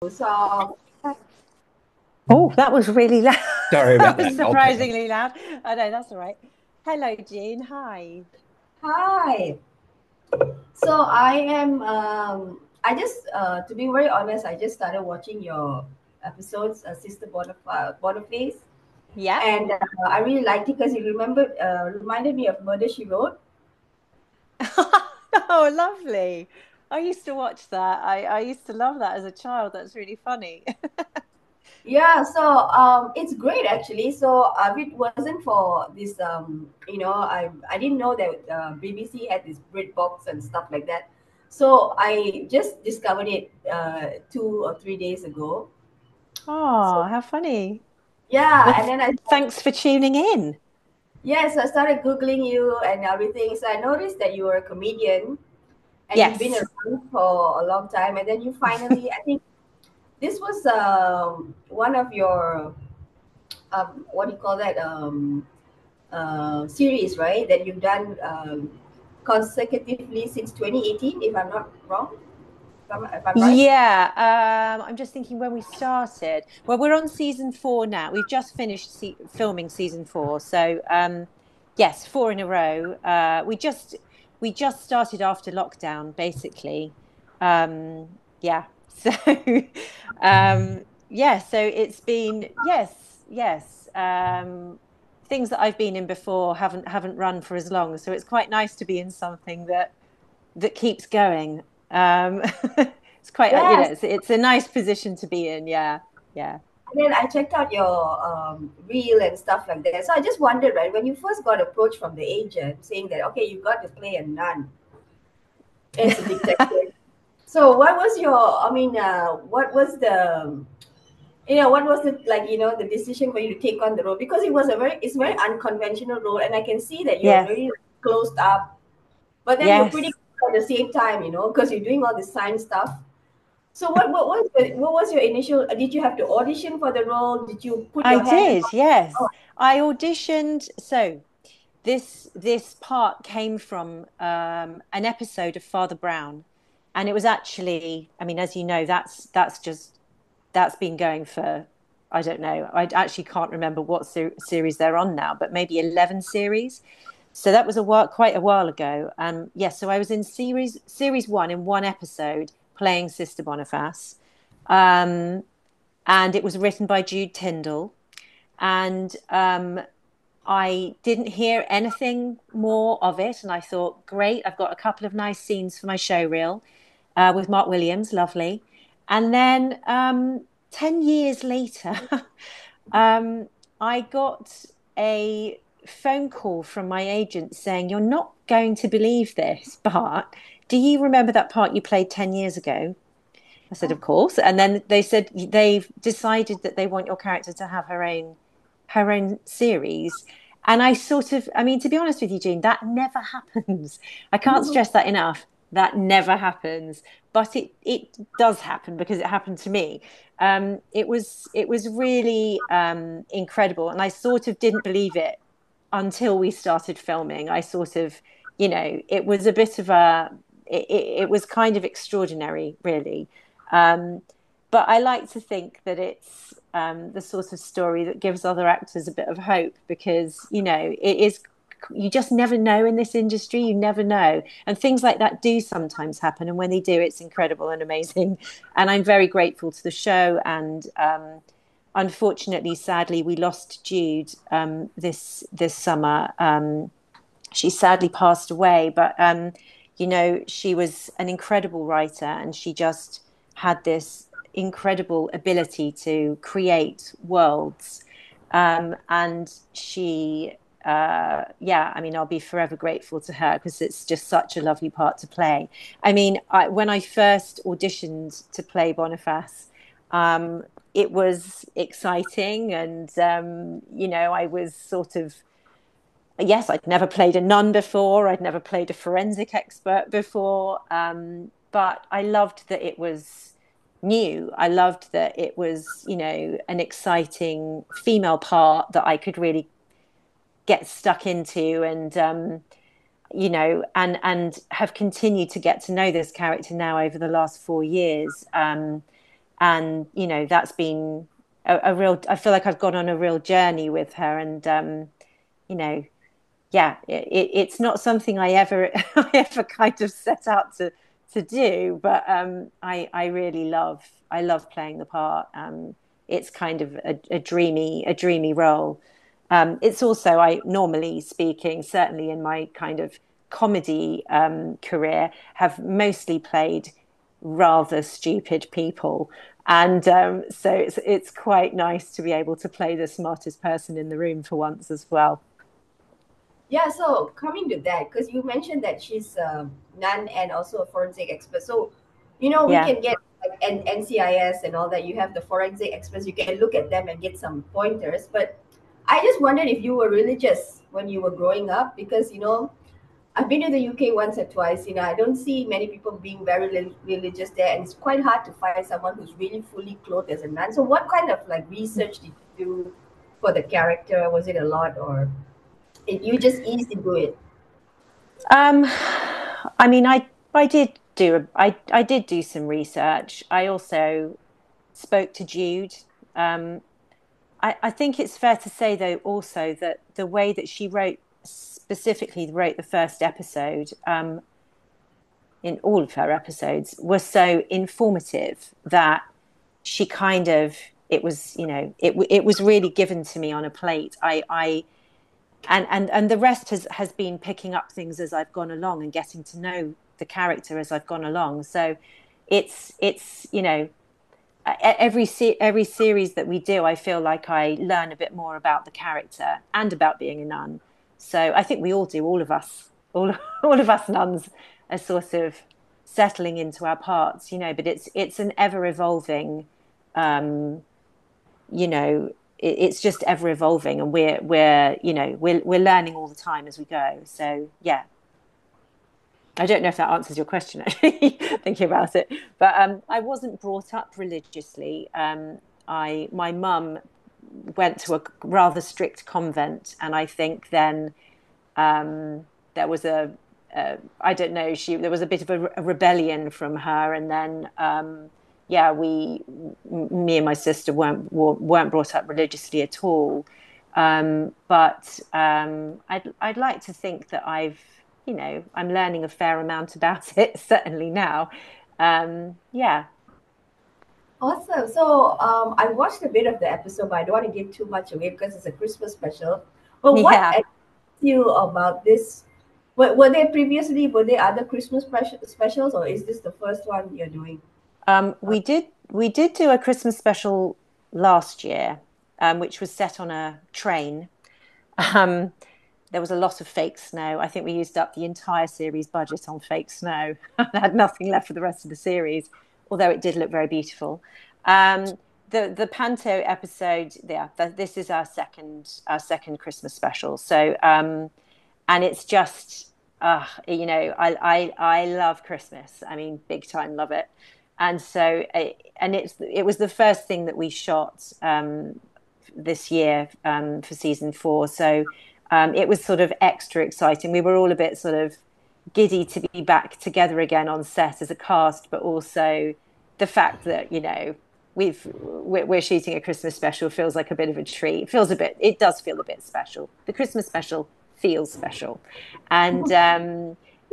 So, Oh, that was really loud. Sorry That about was that. Okay. surprisingly loud. I know, that's all right. Hello, Jean. Hi. hi. So I just, to be very honest, I just started watching your episodes, Sister Boniface, Yeah. and I really liked it because reminded me of Murder She Wrote. Oh, lovely. I used to watch that. I used to love that as a child. That's really funny. Yeah, so it's great actually. So if it wasn't for this, I didn't know that BBC had this BritBox and stuff like that. So I just discovered it 2 or 3 days ago. So Oh, how funny. yeah, Well, and then thanks for tuning in. yes, I started googling you and everything. So I noticed that you were a comedian and you've been Yes. around for a long time. And then you finally, I think this was one of your what do you call that? Series, right? That you've done consecutively since 2018, if I'm not wrong, if I'm right. Yeah, I'm just thinking when we started. Well, we're on season four now. We've just finished filming season four, so yes, four in a row. We just started after lockdown, basically. Yeah, so yeah, so it's been yes. Things that I've been in before haven't run for as long, so it's quite nice to be in something that keeps going. It's quite, Yes. it's a nice position to be in. Yeah, yeah. And then I checked out your reel and stuff like that. So I just wondered, right, when you first got approached from the agent saying that, okay, you got to play a nun as a detective. So what was your, I mean, what was the, what was the, like, the decision for you to take on the role? Because it's a very unconventional role. And I can see that you're Yes, very closed up, but then you're pretty yes. cool at the same time, because you're doing all the science stuff. So what was your initial? Did you have to audition for the role? Did you put I your hand? did. Oh, Yes, I auditioned. So this part came from an episode of Father Brown, and it was actually, I mean, as you know, that's been going for, I don't know. I actually can't remember what series they're on now, but maybe 11 series. So that was quite a while ago. Yes, so I was in series one in one episode playing Sister Boniface, um, and it was written by Jude Tyndall. And I didn't hear anything more of it, and I thought, great, I've got a couple of nice scenes for my show reel with Mark Williams, lovely. And then 10 years later, um, I got a phone call from my agent saying, "You're not going to believe this, but do you remember that part you played 10 years ago?" I said, oh, "Of course." And then they said they've decided that they want your character to have her own series. And I sort of, I mean, to be honest with you, Jean, that never happens. I can't stress that enough. That never happens, but it does happen because it happened to me. It was really incredible, and I sort of didn't believe it until we started filming. I sort of, it was a bit of it was kind of extraordinary, really. Um, but I like to think that it's the sort of story that gives other actors a bit of hope because, it is, you just never know in this industry. You never know. And things like that do sometimes happen. And when they do, it's incredible and amazing. And I'm very grateful to the show. And unfortunately, sadly, we lost Jude this summer. She sadly passed away, but she was an incredible writer, and she just had this incredible ability to create worlds. And she, yeah, I mean, I'll be forever grateful to her because it's just such a lovely part to play. I mean, when I first auditioned to play Boniface, it was exciting, and I was sort of, yes, I'd never played a nun before. I'd never played a forensic expert before. But I loved that it was new. I loved that it was, an exciting female part that I could really get stuck into, and and have continued to get to know this character now over the last 4 years. and that's been a real. I feel like I've gone on a real journey with her, and you know, yeah, it's not something I ever I ever kind of set out to do, but I really I love playing the part. It's kind of a dreamy role. It's also, I normally speaking, certainly in my kind of comedy career, have mostly played rather stupid people. And so it's quite nice to be able to play the smartest person in the room for once as well. Yeah, so coming to that, because you mentioned that she's a nun and also a forensic expert. So, we Yeah. can get like NCIS and all that. You have the forensic experts. You can look at them and get some pointers. But I just wondered if you were religious when you were growing up, because I've been to the UK once or twice. I don't see many people being very religious there, and it's quite hard to find someone who's really fully clothed as a nun. So, what kind of like research did you do for the character? Was it a lot, or you just eased into it? Um, I mean, I did do I did do some research. I also spoke to Jude. Um, I think it's fair to say, though, also that the way that she specifically wrote the first episode, in all of her episodes, was so informative that she kind of it was it was really given to me on a plate. I and the rest has been picking up things as I've gone along and getting to know the character as I've gone along. So it's every series that we do, I feel like I learn a bit more about the character and about being a nun. So I think we all do, all of us, all of us nuns are sort of settling into our parts, but it's an ever evolving, um, it's just ever evolving, and we're learning all the time as we go. So yeah, I don't know if that answers your question, actually, thinking about it. But I wasn't brought up religiously. My mum went to a rather strict convent, and I think then there was I don't know, there was a bit of a rebellion from her, and then yeah, me and my sister weren't brought up religiously at all. But I'd like to think that I'm learning a fair amount about it certainly now. Yeah. Awesome. So I watched a bit of the episode, but I don't want to give too much away because it's a Christmas special. But what Yeah. excites you about this? Were there other Christmas specials, or is this the first one you're doing? We did do a Christmas special last year, which was set on a train. Um, there was a lot of fake snow. I think we used up the entire series budget on fake snow. I had nothing left for the rest of the series, although it did look very beautiful. The Panto episode, yeah, this is our second Christmas special. So and it's just I love Christmas. I mean, big time love it. And so and it was the first thing that we shot this year for season 4. So it was sort of extra exciting. We were all a bit sort of giddy to be back together again on set as a cast, but also the fact that we're shooting a Christmas special feels like a bit of a treat. It does feel a bit special. The Christmas special feels special, and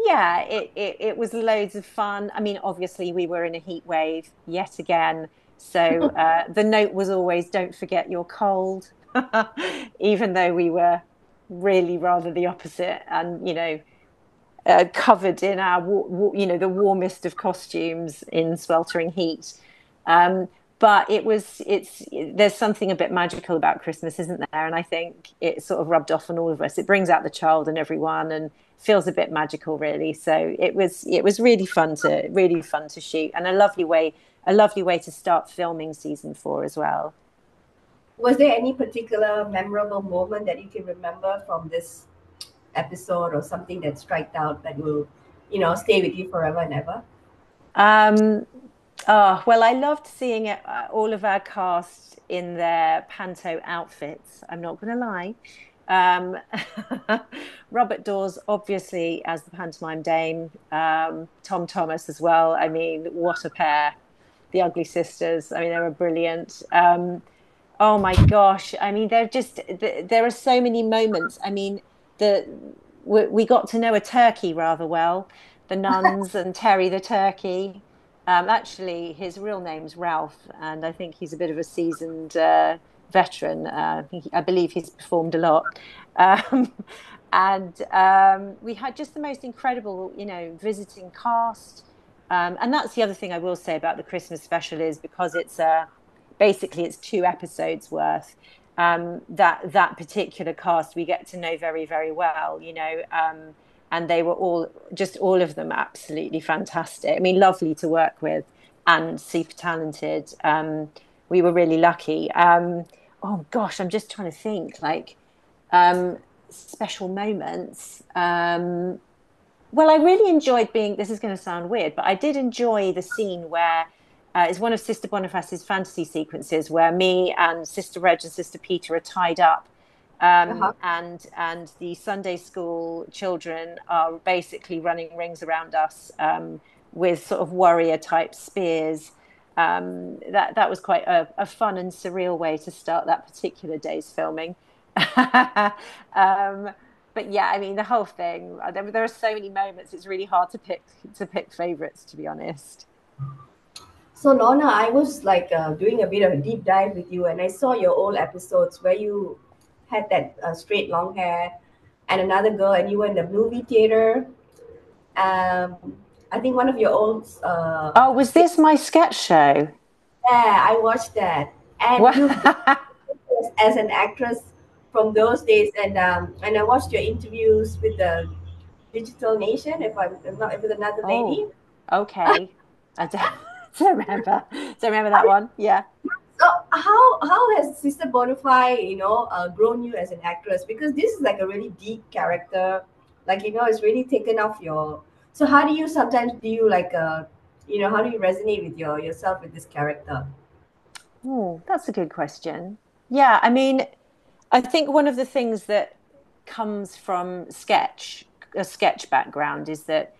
yeah, it was loads of fun. I mean, obviously we were in a heat wave yet again, so the note was always, "Don't forget you're cold," even though we were really rather the opposite, and covered in our the warmest of costumes in sweltering heat. Um, but there's something a bit magical about Christmas, isn't there? And I think it sort of rubbed off on all of us. It brings out the child in everyone and feels a bit magical, really. So it was really fun to shoot, and a lovely way to start filming season 4 as well. Was there any particular memorable moment that you can remember from this episode, or something that struck out that will, stay with you forever and ever? Um, Oh, well, I loved seeing all of our cast in their panto outfits. I'm not going to lie. Um, Robert Dawes, obviously, as the pantomime dame. Tom Thomas as well. I mean, what a pair. the Ugly Sisters. I mean, they were brilliant. Oh my gosh! I mean, there are so many moments. I mean, the we got to know a turkey rather well, the nuns and Terry the turkey. Actually, his real name's Ralph, and I think he's a bit of a seasoned veteran. I believe he's performed a lot. Um, and we had just the most incredible, visiting cast. And that's the other thing I will say about the Christmas special is because it's basically it's 2 episodes worth. That particular cast we get to know very, very well, and they were all of them absolutely fantastic. I mean, lovely to work with and super talented. We were really lucky. Oh gosh, I'm just trying to think like special moments. Well, I really enjoyed being. This is going to sound weird, but I did enjoy the scene where it's one of Sister Boniface's fantasy sequences where me and Sister Reg and Sister Peter are tied up, Uh-huh. and the Sunday school children are basically running rings around us with sort of warrior type spears. That was quite a fun and surreal way to start that particular day's filming. um, but yeah, I mean the whole thing. There are so many moments. It's really hard to pick favorites, to be honest. So Lorna, I was like doing a bit of a deep dive with you, and I saw your old episodes where you had that straight long hair, and another girl, and you were in the movie theater. I think one of your old Oh, was this my sketch show? yeah, I watched that, and What? you've been as an actress from those days, and I watched your interviews with the Digital Nation, if not with another lady. Oh, okay. I don't, don't remember. Don't remember that one. Yeah. So how has Sister Boniface, grown you as an actress? Because this is like a really deep character, like it's really taken off your. So how do you sometimes do you like how do you resonate with yourself with this character? Oh, that's a good question. Yeah, I mean, I think one of the things that comes from a sketch background, is that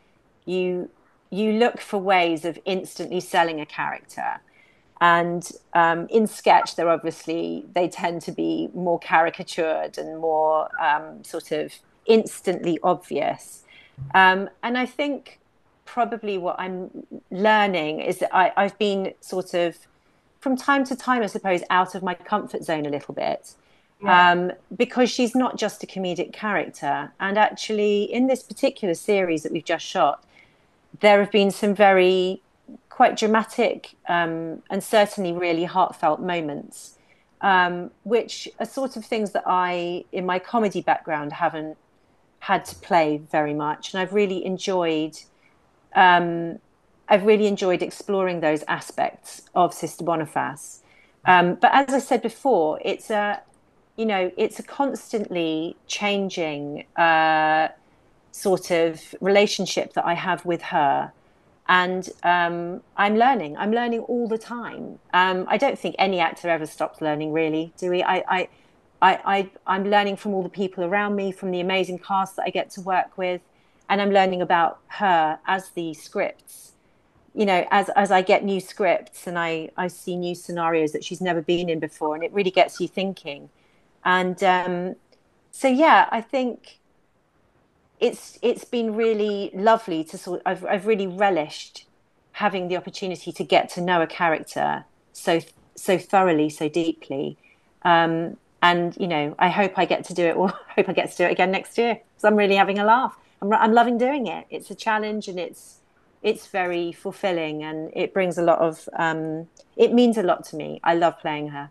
you you look for ways of instantly selling a character. And in sketch, they tend to be more caricatured and more sort of instantly obvious. And I think probably what I'm learning is that I've been sort of from time to time, I suppose, out of my comfort zone a little bit. Yeah. Because she's not just a comedic character. And actually, in this particular series that we've just shot, there have been some very quite dramatic and certainly really heartfelt moments, which are sort of things that in my comedy background, haven't had to play very much. And um, I've really enjoyed exploring those aspects of Sister Boniface. But as I said before, it's a constantly changing sort of relationship that I have with her. And I'm learning. I'm learning all the time. I don't think any actor ever stops learning, really, do we? I'm learning from all the people around me, from the amazing cast that I get to work with, and I'm learning about her as the scripts. As I get new scripts and I see new scenarios that she's never been in before, and it really gets you thinking. And so, yeah, I think it's been really lovely to I've really relished having the opportunity to get to know a character so thoroughly, so deeply. And I hope I get to do it, or hope I get to do it again next year, because I'm really having a laugh. I'm loving doing it. It's a challenge, and it's very fulfilling, and it brings a lot of it means a lot to me. I love playing her.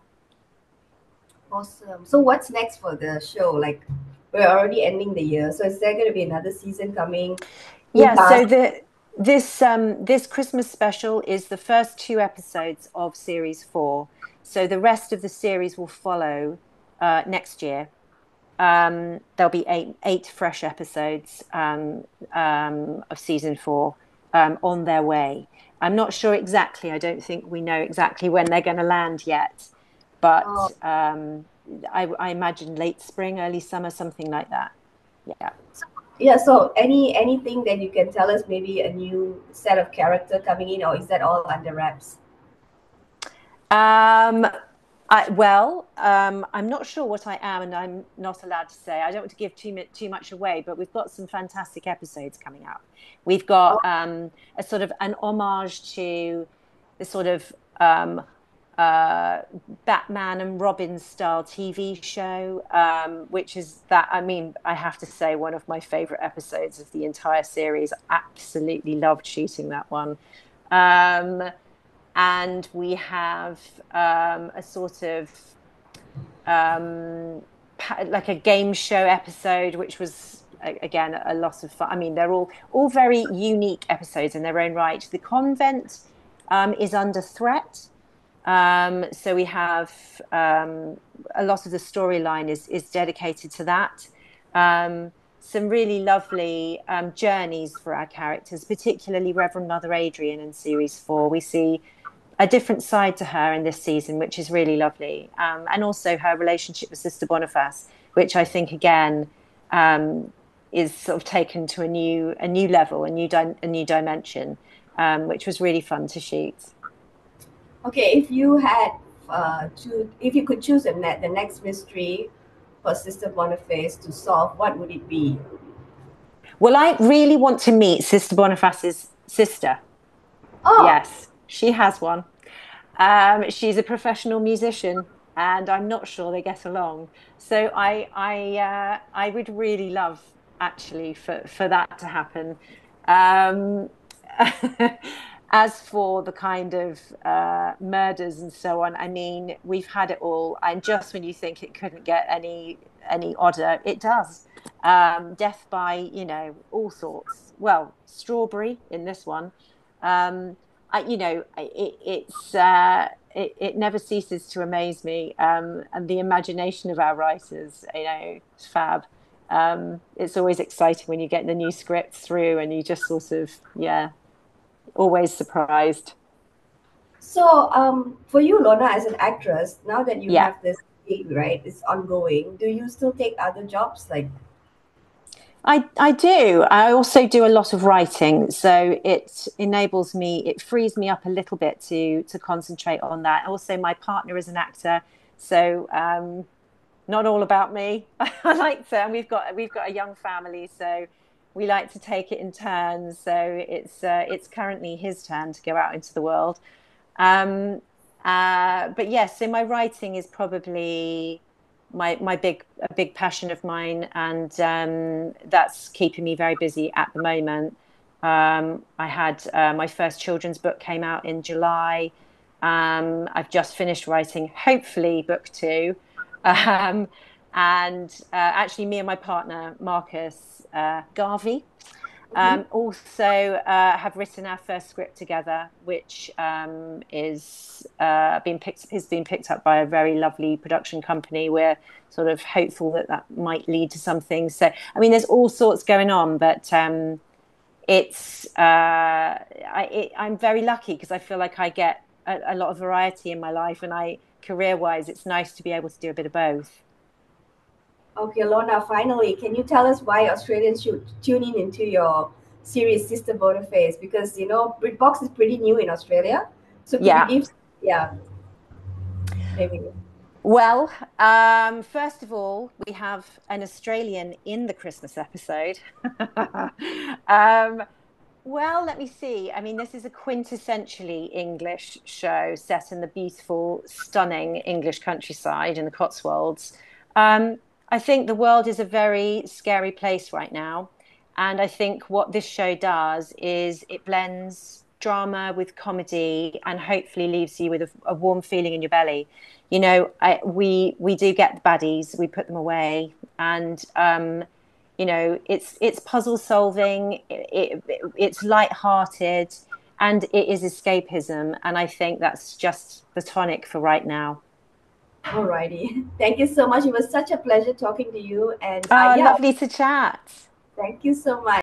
Awesome. So what's next for the show? Like we're already ending the year, so is there going to be another season coming? New Yeah, cast? so this Christmas special is the first 2 episodes of series 4. So the rest of the series will follow next year. There'll be eight fresh episodes of season 4 on their way. I'm not sure exactly. I don't think we know exactly when they're going to land yet, but Oh, I imagine late spring, early summer, something like that. Yeah. yeah. So anything that you can tell us? Maybe a new set of character coming in, or is that all under wraps? I'm not sure what I am, and I'm not allowed to say. I don't want to give too much away, but we've got some fantastic episodes coming up. We've got a sort of an homage to the sort of Batman and Robin style TV show, which is that. I mean, I have to say, one of my favorite episodes of the entire series. Absolutely loved shooting that one. And we have a sort of like a game show episode, which was again a lot of fun. I mean, they're all very unique episodes in their own right. The convent is under threat, so we have a lot of the storyline is dedicated to that. Some really lovely journeys for our characters, particularly Reverend Mother Adrian in series 4. We see a different side to her in this season, which is really lovely. And also her relationship with Sister Boniface, which I think again is sort of taken to a new level, a new dimension, which was really fun to shoot. Okay, if you had if you could choose the next mystery for Sister Boniface to solve, what would it be? Well, I really want to meet Sister Boniface's sister. Oh, Yes, she has one. She's a professional musician, and I'm not sure they get along. So I would really love actually for that to happen. Um, as for the kind of murders and so on, I mean, we've had it all, and just when you think it couldn't get any odder, it does. Death by all sorts. Well, strawberry in this one. It never ceases to amaze me, and the imagination of our writers, it's fab. It's always exciting when you get the new scripts through, and you just sort of, always surprised. so for you, Lorna, as an actress, now that you Yeah. have this gig, right, it's ongoing. Do you still take other jobs like? I do. I also do a lot of writing, so it frees me up a little bit to concentrate on that. Also, my partner is an actor, so not all about me. I like to, and we've got a young family, so we like to take it in turns. So it's currently his turn to go out into the world. But yes, so my writing is probably a big passion of mine, and that's keeping me very busy at the moment. I had my first children's book came out in July. I've just finished writing, hopefully, book 2. Um, and actually, me and my partner, Marcus Garvey, Mhm. also have written our first script together, which has been picked up by a very lovely production company. We're sort of hopeful that might lead to something. So, I mean, there's all sorts going on, but I'm very lucky because I feel like I get a lot of variety in my life, and career-wise, it's nice to be able to do a bit of both. Okay, Lorna, finally, can you tell us why Australians should tune in into your series Sister Boniface? Because BritBox is pretty new in Australia. So could you Yeah. give, yeah, maybe. Well, first of all, we have an Australian in the Christmas episode. um, well, let me see. I mean, this is a quintessentially English show set in the beautiful, stunning English countryside in the Cotswolds. I think the world is a very scary place right now. And I think what this show does is it blends drama with comedy and hopefully leaves you with a warm feeling in your belly. We do get the baddies, we put them away, and it's puzzle solving, it's light-hearted, and it is escapism, and I think that's just the tonic for right now. Alrighty. Thank you so much. It was such a pleasure talking to you. And Oh, yeah, lovely to chat. thank you so much.